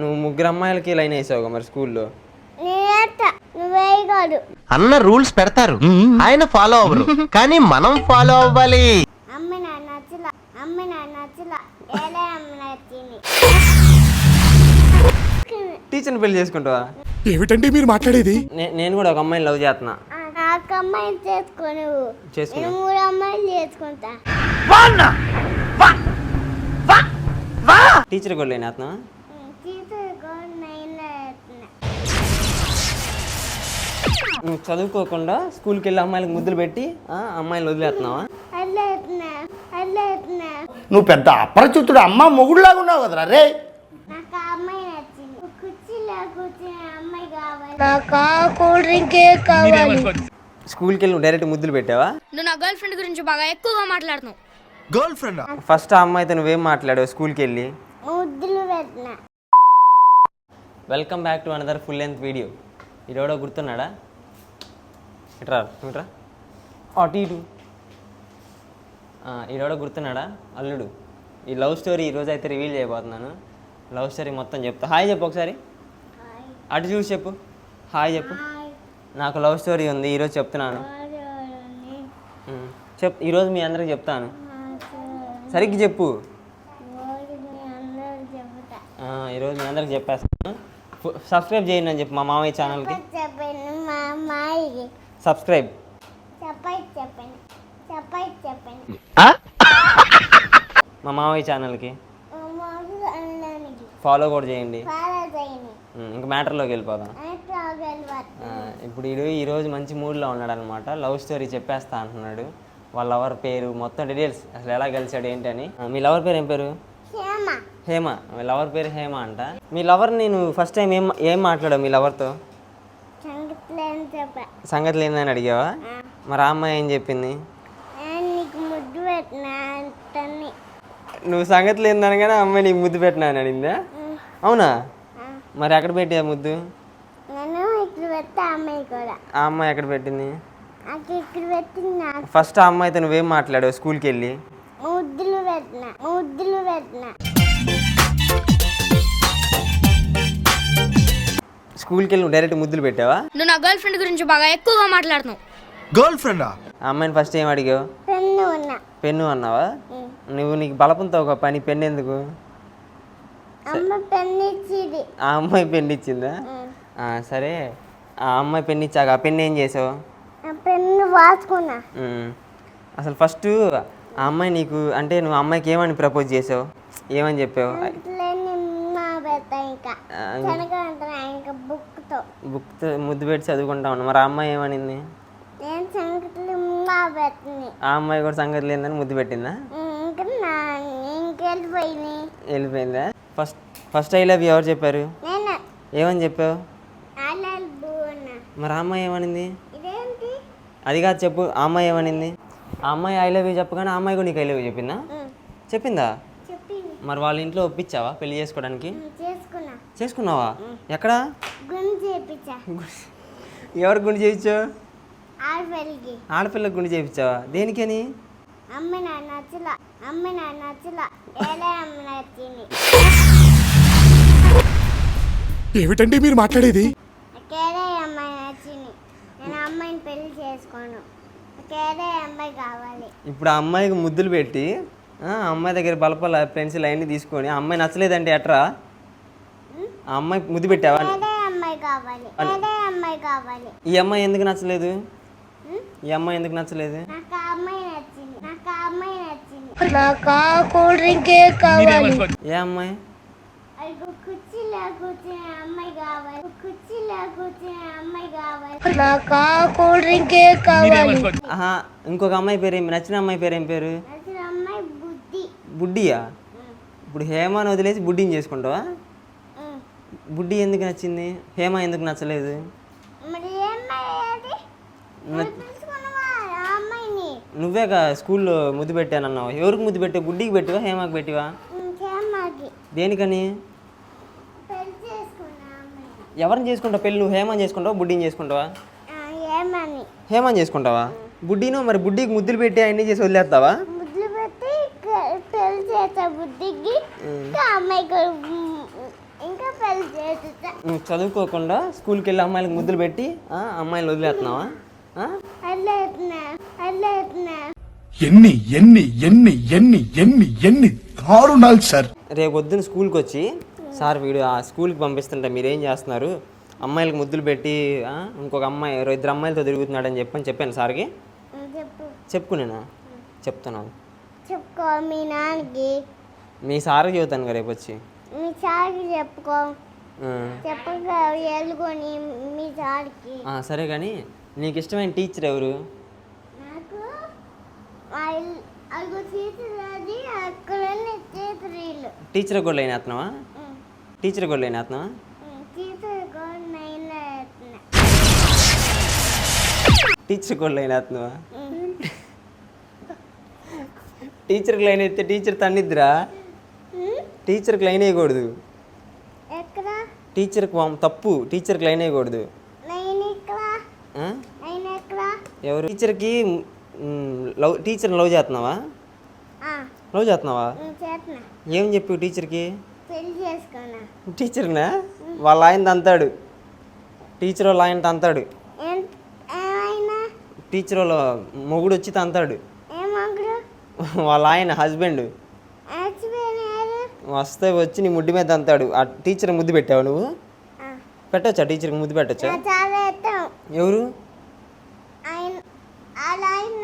నువ్వు ముగ్గురు అమ్మాయిలకి లైన్ వేసావుగా మరి స్కూల్లో. అన్న రూల్స్ పెడతారు, ఆయన ఫాలో అవ్వరు, కానీ మనం ఫాలో అవ్వాలి. టీచర్ని పెళ్లి చేసుకుంటావా? ఏమిటండి మీరు మాట్లాడేది? నేను కూడా ఒక అమ్మాయిని లవ్ చేస్తున్నా. టీచర్ కూడా లేని అతను. నువ్వు చదువుకోకుండా స్కూల్కి వెళ్ళి అమ్మాయిలకు ముద్దులు పెట్టి అమ్మాయిలు వదిలేస్తున్నావా? నువ్వు పెద్ద అపరిచితుడు, అమ్మ మొగుడులాగా ఉన్నావు కదరా రే. స్కూల్కి వెళ్ళి డైరెక్ట్ ముద్దులు పెట్టావా? నువ్వు నా గర్ల్ ఫ్రెండ్ గురించి బాగా ఎక్కువగా మాట్లాడుతున్నావు. గర్ల్ ఫ్రెండ్ ఫస్ట్ ఆ అమ్మాయితో నువ్వేం మాట్లాడావు స్కూల్కి వెళ్ళి? Welcome back to another full length video. ఈరోడో గుర్తున్నాడా? ఇట్రా ఇట్రా అటు ఇటు. ఈరోడో గుర్తున్నాడా అల్లుడు? ఈ లవ్ స్టోరీ ఈరోజు అయితే రివీల్ చేయబోతున్నాను. లవ్ స్టోరీ మొత్తం చెప్తా. హాయ్ చెప్పు ఒకసారి, అటు చూసి చెప్పు. హాయ్ చెప్పు. నాకు లవ్ స్టోరీ ఉంది, ఈరోజు చెప్తున్నాను. ఈరోజు మీ అందరికి చెప్తాను. సరిగ్గా చెప్పు. ఈరోజు మీ అందరికి చెప్పేస్తాను. సబ్స్క్రైబ్ చేయండి అని చెప్పు మా మామయ్య ఛానల్కి. సబ్స్క్రైబ్ మా మామయ్య ఛానల్కి ఫాలో కూడా చేయండి. ఇంకా మ్యాటర్లోకి వెళ్ళిపోదాం. ఇప్పుడు ఈరోజు మంచి మూడ్లో ఉన్నాడు అనమాట. లవ్ స్టోరీ చెప్పేస్తా అంటున్నాడు. వాళ్ళ లవర్ పేరు మొత్తం డీటెయిల్స్, అసలు ఎలా కలిసాడు ఏంటని. మీ లవర్ పేరు ఏం పేరు? హేమ. మీ లవర్ పేరు హేమ అంట. మీ లవర్ నేను ఫస్ట్ టైం ఏం మాట్లాడావు మీ లవర్తో? సంగతి లేదని అడిగావా? మరి ఆ అమ్మాయి ఏం చెప్పింది? నువ్వు సంగతి లేదనగానే అమ్మాయి నీకు ముద్దు పెట్టినా అని అడిగిందా? అవునా? మరి ఎక్కడ పెట్టా ముద్దు? ఆ అమ్మాయి ఎక్కడ పెట్టింది? ఫస్ట్ ఆ అమ్మాయితో నువ్వేం మాట్లాడావు స్కూల్కి వెళ్ళి? స్కూల్కి వెళ్ళి డైరెక్ట్ ముద్దులు పెట్టావా? నువ్వు నా గర్ల్ ఫ్రెండ్ గురించి బాగా ఎక్కువగా మాట్లాడుతున్నావు. గర్ల్ ఫ్రెండ్ ఆ అమ్మాయిని ఫస్ట్ ఏం అడిగావు? పెన్ను అన్నావా? నీకు బలపంతో ఒక పని, పెన్ను ఎందుకు? ఆ అమ్మాయి పెన్ను ఇచ్చిందా? సరే, ఆ అమ్మాయి పెన్ను ఇచ్చాక ఆ పెన్ను ఏం చేసావు? అసలు ఫస్ట్ ఆ అమ్మాయి నీకు అంటే నువ్వు అమ్మాయికి ఏమని ప్రపోజ్ చేసావు? ఏమని చెప్పావు? బుక్తో ముద్దు పెట్టి చదువుకుంటా ఉన్నా. మరి ఆ అమ్మాయి ఏమనింది? ఆ అమ్మాయి కూడా సంగతి లేదని ముద్దు పెట్టిందా? వెళ్ళిపోయిందా? ఫస్ట్ ఐ లవ్ యూ ఎవరు చెప్పారు? ఏమని చెప్పావు? మరి ఆ అమ్మాయి ఏమనింది? అది కాదు చెప్పు. ఆ అమ్మాయి ఏమనింది? ఆ అమ్మాయి ఐ లవ్ యూ చెప్పగానే ఆ అమ్మాయి కూడా నీకు ఐ లవ్ యూ చెప్పిందా? మరి వాళ్ళ ఇంట్లో ఒప్పించావా పెళ్లి చేసుకోవడానికి? చేసుకున్నావా? ఎక్కడ? ఎవరికి గుండు చేయించావు? ఆడపిల్లకి గుండు చేయించావా? దేనికని? ఏమిటండి మీరు మాట్లాడేది? ఇప్పుడు ఆ అమ్మాయికి ముద్దులు పెట్టి ఆ అమ్మాయి దగ్గర బలపల పెన్సిల్ అవన్నీ తీసుకొని ఆ అమ్మాయి నచ్చలేదంటే ఎట్రా? ఆ అమ్మాయి ముద్దు పెట్టావా? ఈ అమ్మాయి ఎందుకు నచ్చలేదు? ఈ అమ్మాయి ఎందుకు నచ్చలేదు? ఏ అమ్మాయి? ఇంకొక అమ్మాయి పేరు ఏమి? నచ్చిన అమ్మాయి పేరు ఏం పేరు? బుడ్డియా? ఇప్పుడు హేమని వదిలేసి బుడ్డిని చేసుకుంటావా? బుడ్డి ఎందుకు నచ్చింది? హేమ ఎందుకు నచ్చలేదు? నువ్వేగా స్కూల్లో ముద్దు పెట్టానన్నావు. ఎవరికి ముద్దు పెట్టావు? బుడ్డికి పెట్టివా హేమకి పెట్టివా? దేనికని? ఎవరిని చేసుకుంటావు పెళ్ళి? నువ్వు హేమని చేసుకుంటావా బుడ్డిని చేసుకుంటావా? హేమని చేసుకుంటావా? బుడ్డిను మరి బుడ్డికి ముద్దులు పెట్టి అన్నీ చేసి వదిలేస్తావా? ఇంకా ముద్దలు చేస్తా. నువ్వు చదువుకోకుండా స్కూల్కి వెళ్ళి అమ్మాయిలకు ముద్దులు పెట్టి అమ్మాయిలు వదిలేస్తున్నావా? అల్లేస్తున్నా. ఎన్ని ఎన్ని ఎన్ని ఎన్ని ఎన్ని ఎన్ని దారుణాలు సార్. రేపు పొద్దున్న స్కూల్కి వచ్చి సార్ వీడు ఆ స్కూల్కి పంపిస్తుంటే మీరేం చేస్తున్నారు, అమ్మాయిలకు ముద్దులు పెట్టి ఇంకొక అమ్మాయి 2 అమ్మాయిలతో తిరుగుతున్నాడని చెప్పాను సార్కి. చెప్పు. చెప్పుకునేనా? చెప్తున్నాను. చెప్పుకో మీ నాన్నకి. మీ సార్కి చెబుతాను కదా రేపు వచ్చి. మీ సార్కి చెప్పుకో. చెప్పక వెళ్ళుకొని మీ సార్కి. సరే కానీ నీకు ఇష్టమైన టీచర్ ఎవరు? నాకు అడుగు టీచర్ అది అక్కడ టీచర్ వీళ్ళు. టీచర్ కూడా లైన్ వేస్తున్నావా? టీచర్ కూడా లైన్ వేస్తున్నావా? టీచర్ కూడా నేను వేస్తున్నా. టీచర్ కూడా లైన్ వేస్తున్నావా? టీచర్కి లైన్ అయితే టీచర్ తన్నిద్దిరా. టీచర్కి లైన్ వేయకూడదు. ఎక్కడ? టీచర్కి తప్పు. టీచర్కి లైన్ వేయకూడదు. నేను ఇక్కడ. నేను ఎక్కడ? ఎవరు? టీచర్కి టీచర్ని లవ్ చేస్తున్నావా? లవ్ చేస్తున్నావా? చేస్తున్నా. ఏం చెప్పు టీచర్కి? పెళ్లి చేసుకున్నా. టీచర్నా? వాళ్ళ ఆయన తంతాడు. టీచర్ వాళ్ళ ఆయన తంతాడు. ఏమైనా? టీచర్ వాళ్ళ మొగుడు వచ్చి తంతాడు. ఏమగుడు? వాళ్ళ ఆయన హస్బెండ్ వస్తే వచ్చి నీ ముడ్డి మీద తంతాడు. ఆ టీచర్ ముద్దు పెట్టావు నువ్వు? పెట్టచ్చా? టీచర్కి ముద్దు పెట్టచ్చా? చాలా ఇష్టం. ఎవరు?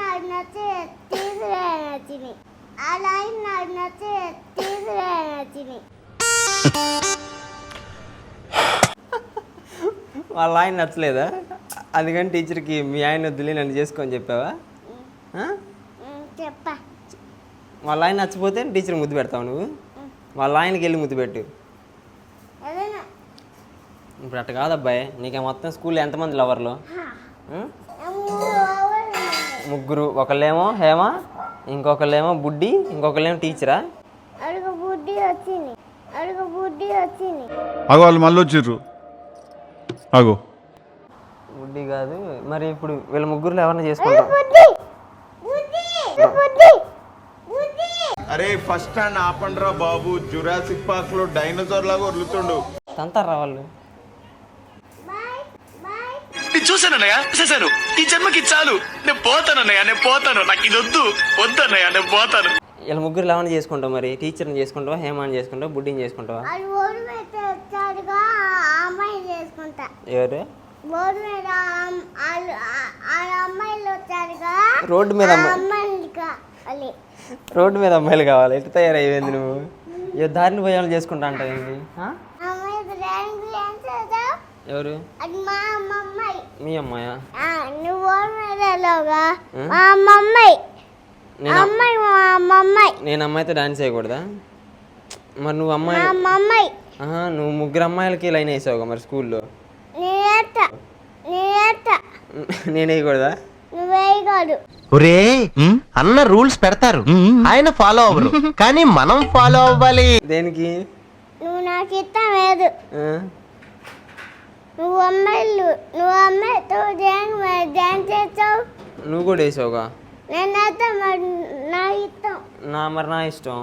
నాకు నచ్చే టీచర్ నచ్చింది. నాకు నచ్చే టీచర్ నచ్చింది. వాళ్ళ ఆయన నచ్చలేదా? అందుకని టీచర్కి మీ ఆయన వద్దులే నన్ను చేసుకొని చెప్పావా? చెప్పా. వాళ్ళ ఆయన నచ్చిపోతే టీచర్ ముద్దు పెడతావు నువ్వు? వాళ్ళ ఆయనకి వెళ్ళి ముద్దు పెట్టు. ఇప్పుడు అట్ట కాదబ్బాయి. నీకే మొత్తం స్కూల్లో ఎంతమంది లవర్లు? 3. ఒకళ్ళేమో హేమ, ఇంకొకళ్ళేమో బుడ్డి, ఇంకొకళ్ళేమో టీచరా? అడుగు బుడ్డి వచ్చింది. అగో వాళ్ళు మళ్ళీ వచ్చిర్రు. అగో బుడ్డి కాదు మరి. ఇప్పుడు వీళ్ళ ముగ్గురులో ఎవరిని చేసుకుంటావు? అరే ఫస్ట్ స్టాండ్ ఆపండ్రా బాబు, జురాసిక్ పార్క్ లో డైనోసార్ లాగా వదులుతుండు. తంతారా వాళ్ళు? చూసానన్నయ్య, చూసాను. ఈ జన్మకి చాలు, నేను పోతానన్నయ్య, నాకు ఇది వద్దన్నయ్య, నేను పోతాను. వీళ్ళ ముగ్గురు ఎవరిని చేసుకుంటావు మరి? టీచర్ని చేసుకుంటావా, హేమాని చేసుకుంటావా, బుడ్డిని చేసుకుంటావా? అమ్మాయి చేసుకుంటా. ఎవరు? బోర్డు మీద అమ్మాయిలు వచ్చారుగా. రోడ్డు మీద రోడ్డు మీద అమ్మాయిలు కావాలి. ఎట్లా తయారయ్యేది నువ్వు? ఏ దారిని పోయాలని చేసుకుంటా అంటావు ఏంటి? ఎవరు? మీ అమ్మాయా? నువ్వు మా అమ్మాయి. నేను అమ్మాయితో డాన్స్ చేయకూడదా మరి? నువ్వు అమ్మాయి. నువ్వు 3 అమ్మాయిలకి లైన్ వేసావుగా మరి స్కూల్లో. నేను వేయకూడదా? ఒరే అన్న రూల్స్ పెడతారు, ఆయన ఫాలో అవ్వరు, కానీ మనం ఫాలో అవ్వాలి. దేనికి? నువ్వు నాకు ఇష్టం లేదు. నువ్వు అమ్మాయితో డాన్స్ చేస్తావు. నువ్వు కూడా వేసావుగా. నేను నా ఇష్టం. మరి నా ఇష్టం.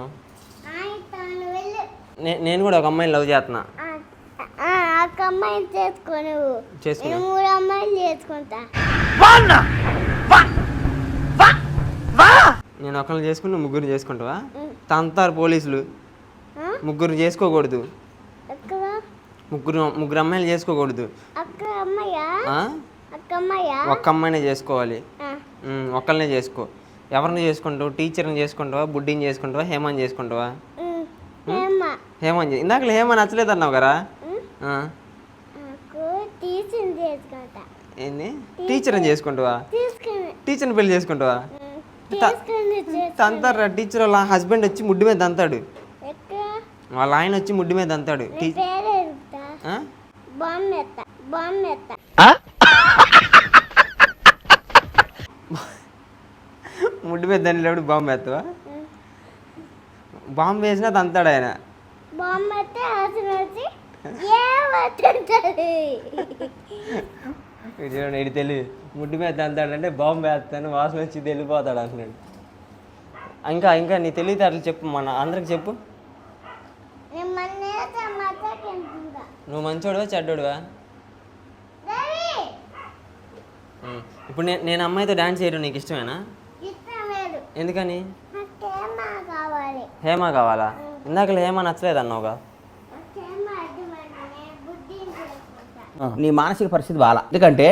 నేను కూడా ఒక అమ్మాయిని లవ్ చేస్తున్నా. ఒక అమ్మాయిని చేసుకో. నువ్వు చేసుకో. 3 అమ్మాయిలు చేసుకుంటా. నేను ఒకరిని చేసుకుని నువ్వు 3 చేసుకుంటావా? తంతారు పోలీసులు. 3 చేసుకోకూడదు. 3 అమ్మాయిలు చేసుకోకూడదు. ఒక్క అమ్మాయినే చేసుకోవాలి. ఒక్కళ్ళనే చేసుకో. ఎవరిని చేసుకుంటావు? టీచర్ని చేసుకుంటావా, బుడ్డిని చేసుకుంటావా, హేమాని చేసుకుంటావా? హేమాని. ఇందాక హేమ నచ్చలేదు అన్నావు కదా. ఏంది? టీచర్ని చేసుకుంటావా? టీచర్ని పెళ్లి చేసుకుంటావా? తంతారా? టీచర్ వాళ్ళ హస్బెండ్ వచ్చి ముడ్డు మీద తంతాడు. వాళ్ళ ఆయన వచ్చి ముడ్డు మీద తంతాడు. ముడ్డు మీద తండేటప్పుడు బాంబు వేస్తావా? బాంబు వేసినా తంతాడు ఆయన. ఇది తెలియదు. ముడ్డు మీద తంతాడంటే బాంబు వేస్తాను, వాసన వచ్చి వెళ్ళిపోతాడు అంటున్నాడు. ఇంకా నీ తెలియదు అట్లా చెప్పు, మన అందరికి చెప్పు. నువ్వు మంచోడువా చెడ్డోడువా? ఇప్పుడు నేను అమ్మాయితో డాన్స్ చేయడం నీకు ఇష్టమేనా? ఎందుకని? హేమ కావాలా? ఇందాక హేమ నచ్చలేదు అన్నావుగా. నీ మానసిక పరిస్థితి బాగా. ఎందుకంటే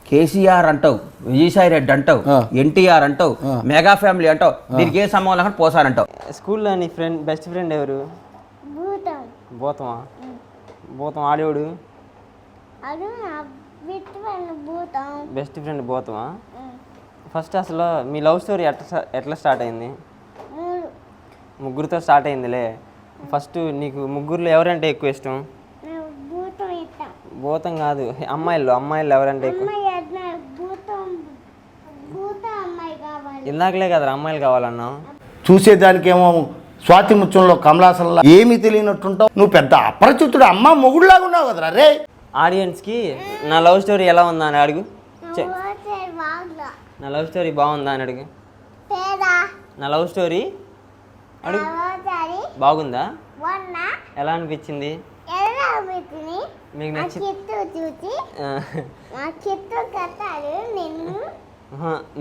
కేసీఆర్ అంటావు, విజయసాయి రెడ్డి అంటావు, ఎన్టీఆర్ అంటావు, మెగా ఫ్యామిలీ అంటావు, దీనికి ఏ సంబంధం లేకుండా పోసారంటావు. స్కూల్లో నీ ఫ్రెండ్ బెస్ట్ ఫ్రెండ్ ఎవరు? భూతమా? భూతం ఆడేవాడు? Best friend భూతమా? ఫస్ట్ అసలు మీ లవ్ స్టోరీ ఎట్లా స్టార్ట్ అయింది? ముగ్గురితో స్టార్ట్ అయిందిలే. ఫస్ట్ నీకు ముగ్గురులో ఎవరంటే ఎక్కువ ఇష్టం? భూతం కాదు, అమ్మాయిలు ఎవరంటే ఎక్కువ? ఇందాకలే కదా అమ్మాయిలు కావాలన్నావు. చూసేదానికేమో స్వాతి ముత్యంలో కమలాసంలా ఏమీ తెలియనట్టుంటావు. నువ్వు పెద్ద అపరిచితుడు అమ్మ మొగుడులాగా ఉన్నావు కదరా రే. ఆడియన్స్కి నా లవ్ స్టోరీ ఎలా ఉందా అని అడుగు. నా లవ్ స్టోరీ బాగుందా అని అడుగు. నా లవ్ స్టోరీ అడుగు. బాగుందా? ఎలా అనిపించింది?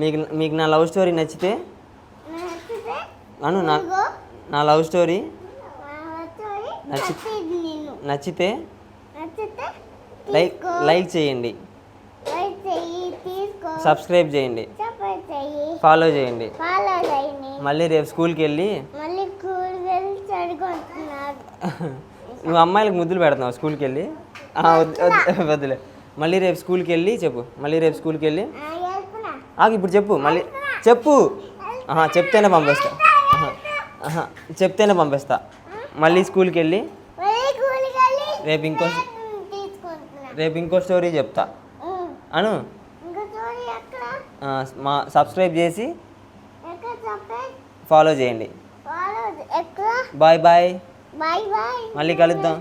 మీకు మీకు నా లవ్ స్టోరీ నచ్చితే అను నా లవ్ స్టోరీ నచ్చితే లైక్ చేయండి, సబ్స్క్రైబ్ చేయండి, ఫాలో చేయండి. మళ్ళీ రేపు స్కూల్కి వెళ్ళి నువ్వు అమ్మాయిలకు ముద్దులు పెడుతున్నావు స్కూల్కి వెళ్ళి? వద్దులే. మళ్ళీ రేపు స్కూల్కి వెళ్ళి చెప్పు. మళ్ళీ రేపు స్కూల్కి వెళ్ళి ఇప్పుడు చెప్పు. మళ్ళీ చెప్పు. చెప్తేనే పంపిస్తా. చెప్తేనే పంపిస్తా. మళ్ళీ స్కూల్కి వెళ్ళి రేపు ఇంకో స్టోరీ చెప్తా అను. సబ్స్క్రైబ్ చేసి ఫాలో చేయండి. Bye bye. మళ్ళీ కలుద్దాం.